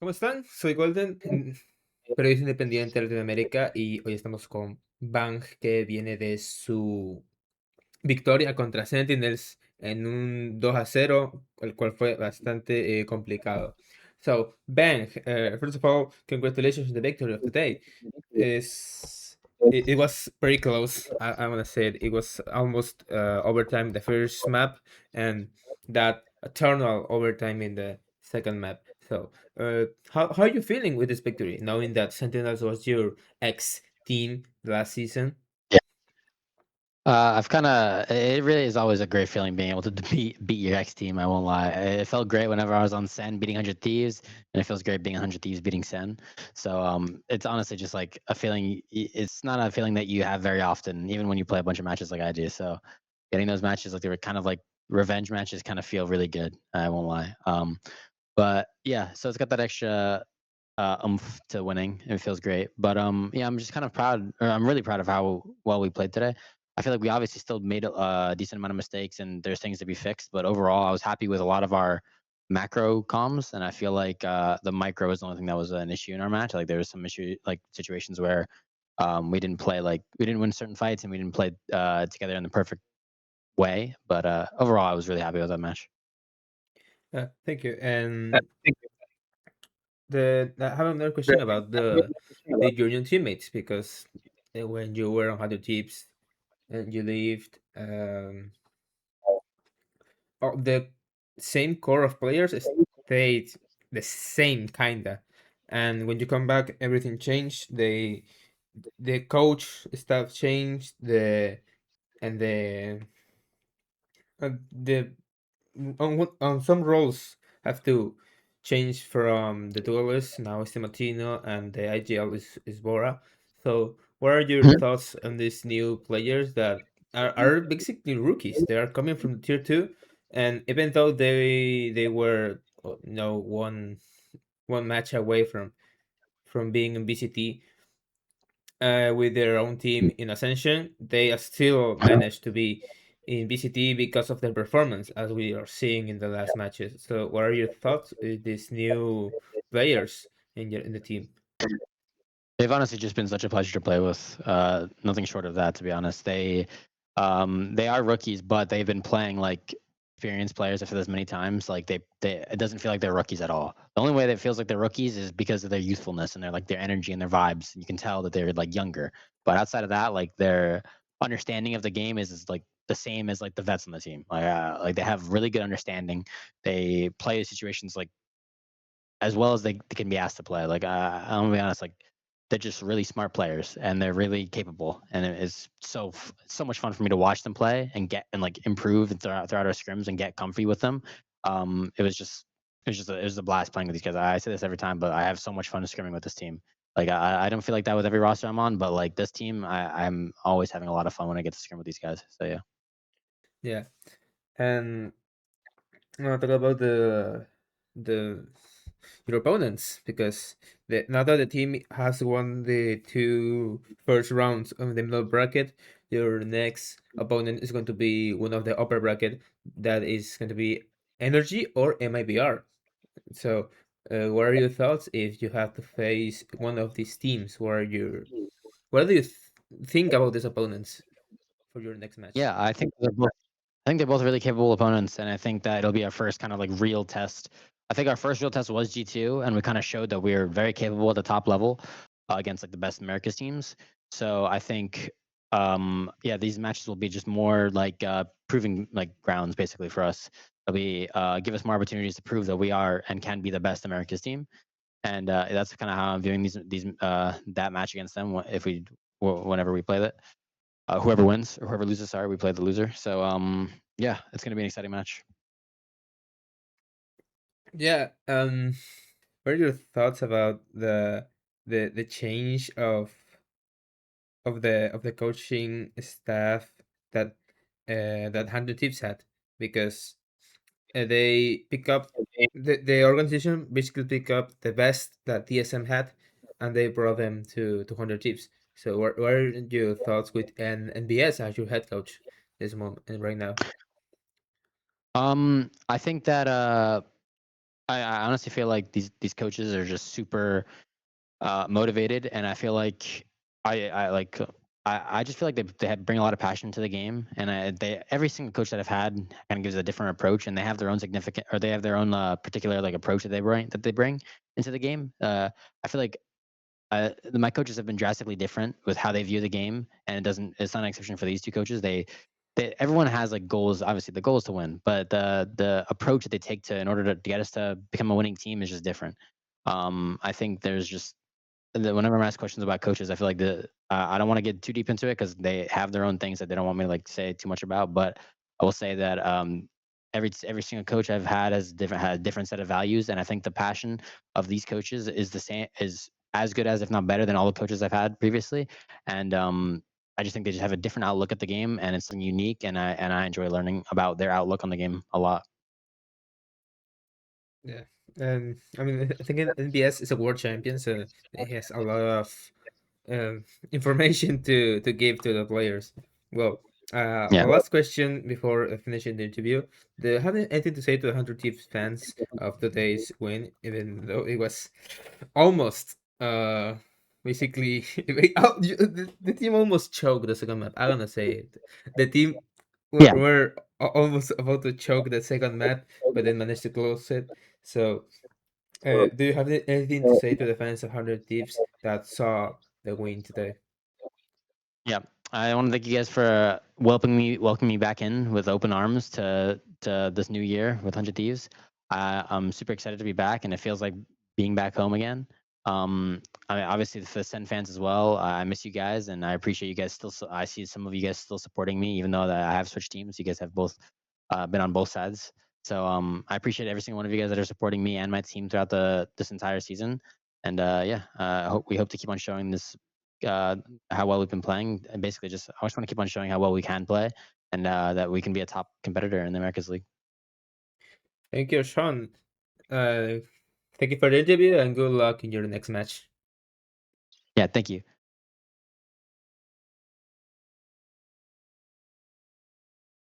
¿Cómo están? Soy Golden, periodista independiente de Latinoamérica y hoy estamos con Bang que viene de su victoria contra Sentinels en un 2-0, el cual fue bastante complicado. So, Bang, first of all, congratulations on the victory of the day. It was very close. I want to say it was almost overtime the first map, and that eternal overtime in the second map. So, how are you feeling with this victory, knowing that Sentinels was your ex team last season? I've kind of. It really is always a great feeling being able to beat your ex team. I won't lie. It felt great whenever I was on Sen beating 100 Thieves, and it feels great being 100 Thieves beating Sen. So it's honestly just like a feeling. It's not a feeling that you have very often, even when you play a bunch of matches like I do. So getting those matches, like they were kind of like revenge matches, kind of feel really good. I won't lie. But yeah, so it's got that extra oomph to winning. It feels great. But yeah, I'm just kind of proud, or I'm really proud of how well we played today. I feel like we obviously still made a decent amount of mistakes, and there's things to be fixed. But overall, I was happy with a lot of our macro comms, and I feel like the micro was the only thing that was an issue in our match. Like there was some issue, like situations where we didn't play, like we didn't win certain fights, and we didn't play together in the perfect way. But overall, I was really happy with that match. Thank you. And I have another question about the junior teammates because when you were on other teams and you lived, the same core of players stayed the same kinda, and when you come back, everything changed. The coach stuff changed. And the on some roles have to change from the duelist. Now it's Martino and the IGL is Bora. So what are your thoughts on these new players that are basically rookies? They are coming from tier two, and even though they were one match away from being in BCT with their own team in Ascension, they still managed to be in BCT because of their performance, as we are seeing in the last matches. So, what are your thoughts with these new players in the team? They've honestly just been such a pleasure to play with. Nothing short of that, to be honest. They are rookies, but they've been playing like experienced players for this many times. Like they it doesn't feel like they're rookies at all. The only way that it feels like they're rookies is because of their youthfulness and their energy and their vibes. You can tell that they're like younger. But outside of that, like their understanding of the game is like the same as like the vets on the team. Like they have really good understanding. They play situations like as well as they can be asked to play. Like I'm gonna be honest, like they're just really smart players and they're really capable, and it's so much fun for me to watch them play and get and like improve throughout our scrims and get comfy with them. It was a blast playing with these guys. I say this every time, but I have so much fun scrimming with this team. Like I don't feel like that with every roster I'm on, but like this team, I'm always having a lot of fun when I get to scrim with these guys. So yeah. Yeah, and I want to talk about the your opponents because now that the team has won the two first rounds of the middle bracket, your next opponent is going to be one of the upper bracket that is going to be Energy or MIBR. So, what are your thoughts if you have to face one of these teams? What do you think about these opponents for your next match? Yeah, I think they're both really capable opponents, and I think that it'll be our first kind of like real test. I think our first real test was G2, and we kind of showed that we are very capable at the top level against like the best Americas teams. So I think, yeah, these matches will be just more like proving like grounds basically for us. It'll be give us more opportunities to prove that we are and can be the best Americas team, and that's kind of how I'm viewing these that match against them if we whenever we play that. Whoever wins or whoever loses, sorry, we play the loser. So yeah, it's gonna be an exciting match. Yeah. What are your thoughts about the change of the coaching staff that that Hundred Tips had? Because they pick up the organization basically pick up the best that TSM had, and they brought them to 100 Tips. So what are your thoughts with NBS as your head coach this moment and right now? I think that I honestly feel like these coaches are just super motivated, and I feel like I like I just feel like bring a lot of passion to the game, and they every single coach that I've had kind of gives a different approach, and they have their own significant or they have their own particular like approach that they bring into the game. I feel like my coaches have been drastically different with how they view the game, and it's not an exception for these two coaches. Everyone has like goals. Obviously, the goal is to win, but the approach that they take to in order to get us to become a winning team is just different. I think there's just whenever I'm asked questions about coaches, I feel like I don't want to get too deep into it because they have their own things that they don't want me to like say too much about. But I will say that every single coach I've had a different set of values, and I think the passion of these coaches is the same is as good as if not better than all the coaches I've had previously. And I just think they just have a different outlook at the game, and it's something unique. And I enjoy learning about their outlook on the game a lot. Yeah, and I mean, I think NBS is a world champion, so it has a lot of information to give to the players. Well, Yeah. my last question before finishing the interview: do you have anything to say to the 100 Thieves fans of today's win, even though it was almost basically the team almost choked the second map. I'm gonna say it. The team Yeah. were almost about to choke the second map, but then managed to close it. So, do you have anything to say to the fans of 100 Thieves that saw the win today? Yeah, I want to thank you guys for welcoming me back in with open arms to this new year with 100 Thieves. I'm super excited to be back, and it feels like being back home again. I mean, obviously for the Sen fans as well. I miss you guys, and I appreciate you guys still. I see some of you guys still supporting me, even though that I have switched teams. You guys have both been on both sides. So I appreciate every single one of you guys that are supporting me and my team throughout this entire season. And yeah, we hope to keep on showing this uh, how well we've been playing. And basically, I just want to keep on showing how well we can play, and that we can be a top competitor in the Americas League. Thank you, Sean. Uh, Thank you for the interview and good luck in your next match. Yeah, thank you.